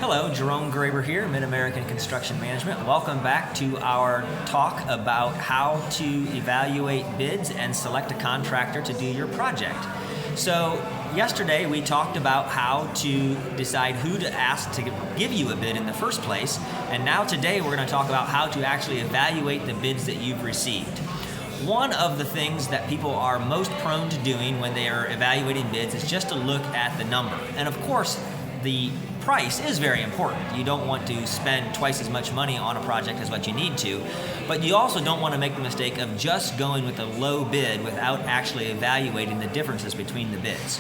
Hello, Jerome Graber here, Mid-American Construction Management. Welcome back to our talk about how to evaluate bids and select a contractor to do your project. So yesterday we talked about how to decide who to ask to give you a bid in the first place, and now today we're going to talk about how to actually evaluate the bids that you've received. One of the things that people are most prone to doing when they are evaluating bids is just to look at the number. And of course, the price is very important. You don't want to spend twice as much money on a project as what you need to, but you also don't want to make the mistake of just going with a low bid without actually evaluating the differences between the bids.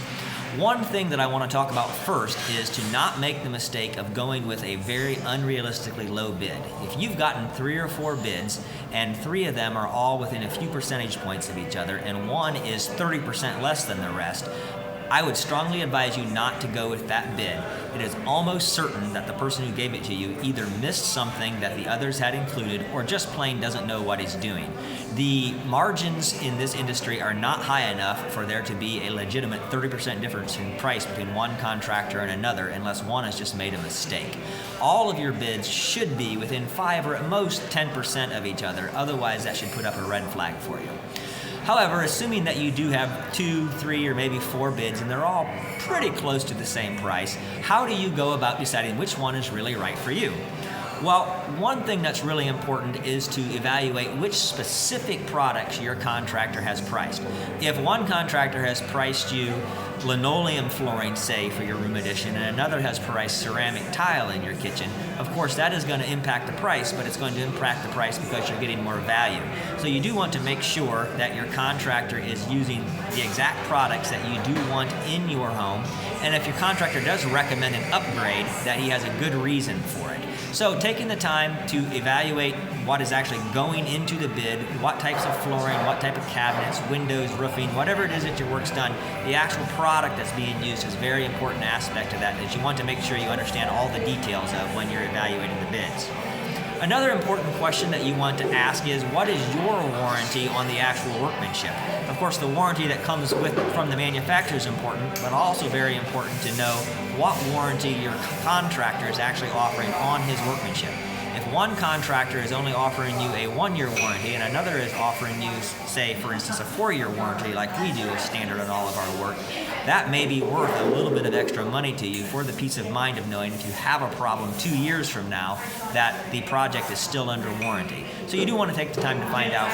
One thing that I want to talk about first is to not make the mistake of going with a very unrealistically low bid. If you've gotten 3 or 4 bids and 3 of them are all within a few percentage points of each other and one is 30% less than the rest, I would strongly advise you not to go with that bid. It is almost certain that the person who gave it to you either missed something that the others had included or just plain doesn't know what he's doing. The margins in this industry are not high enough for there to be a legitimate 30% difference in price between one contractor and another unless one has just made a mistake. All of your bids should be within 5 or at most 10% of each other, otherwise that should put up a red flag for you. However, assuming that you do have 2, 3, or maybe 4 bids and they're all pretty close to the same price, how do you go about deciding which one is really right for you? Well, one thing that's really important is to evaluate which specific products your contractor has priced. If one contractor has priced you linoleum flooring, say, for your room addition, and another has priced ceramic tile in your kitchen, of course that is going to impact the price, but it's going to impact the price because you're getting more value. So you do want to make sure that your contractor is using the exact products that you do want in your home, and if your contractor does recommend an upgrade, that he has a good reason for it. So taking the time to evaluate what is actually going into the bid, what types of flooring, what type of cabinets, windows, roofing, whatever it is that your work's done, the actual product that's being used is a very important aspect of that you want to make sure you understand all the details of when you're evaluating the bids. Another important question that you want to ask is, what is your warranty on the actual workmanship? Of course, the warranty that comes from the manufacturer is important, but also very important to know what warranty your contractor is actually offering on his workmanship. If one contractor is only offering you a 1-year warranty and another is offering you, say, for instance, a 4-year warranty like we do as standard on all of our work, that may be worth a little bit of extra money to you for the peace of mind of knowing if you have a problem 2 years from now that the project is still under warranty. So you do want to take the time to find out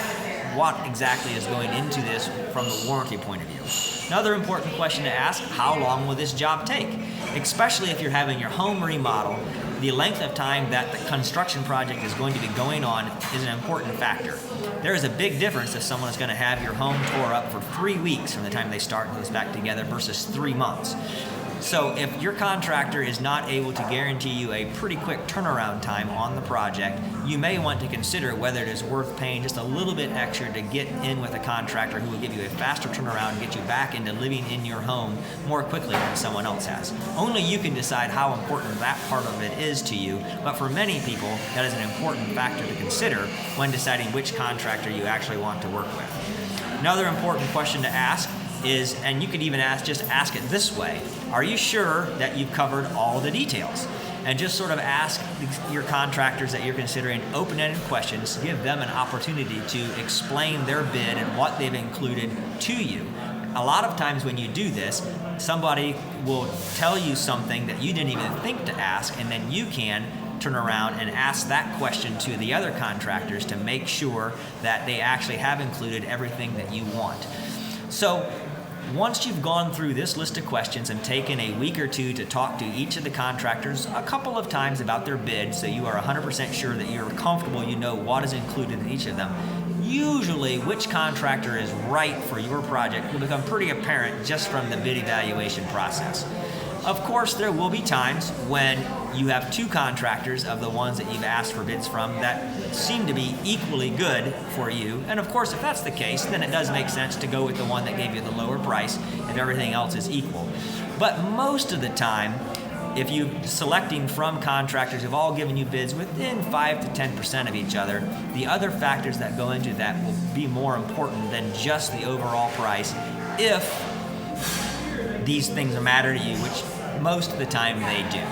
what exactly is going into this from the warranty point of view. Another important question to ask, how long will this job take? Especially if you're having your home remodel, the length of time that the construction project is going to be going on is an important factor. There is a big difference if someone is going to have your home tore up for 3 weeks from the time they start and goes back together versus 3 months. So if your contractor is not able to guarantee you a pretty quick turnaround time on the project, you may want to consider whether it is worth paying just a little bit extra to get in with a contractor who will give you a faster turnaround and get you back into living in your home more quickly than someone else has. Only you can decide how important that part of it is to you, but for many people, that is an important factor to consider when deciding which contractor you actually want to work with. Another important question to ask is, and you could even ask it this way, are you sure that you've covered all the details? And just sort of ask your contractors that you're considering open-ended questions, give them an opportunity to explain their bid and what they've included to you. A lot of times when you do this, somebody will tell you something that you didn't even think to ask, and then you can turn around and ask that question to the other contractors to make sure that they actually have included everything that you want. So once you've gone through this list of questions and taken a week or 2 to talk to each of the contractors a couple of times about their bid so you are 100% sure that you're comfortable, you know what is included in each of them, usually which contractor is right for your project will become pretty apparent just from the bid evaluation process. Of course, there will be times when you have 2 contractors of the ones that you've asked for bids from that seem to be equally good for you. And of course, if that's the case, then it does make sense to go with the one that gave you the lower price if everything else is equal. But most of the time, if you're selecting from contractors who've all given you bids within 5 to 10% of each other, the other factors that go into that will be more important than just the overall price if these things matter to you, which most of the time they do.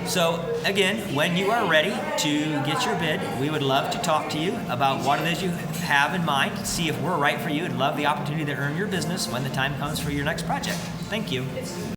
So again, when you are ready to get your bid, we would love to talk to you about what it is you have in mind, see if we're right for you, and love the opportunity to earn your business when the time comes for your next project. Thank you.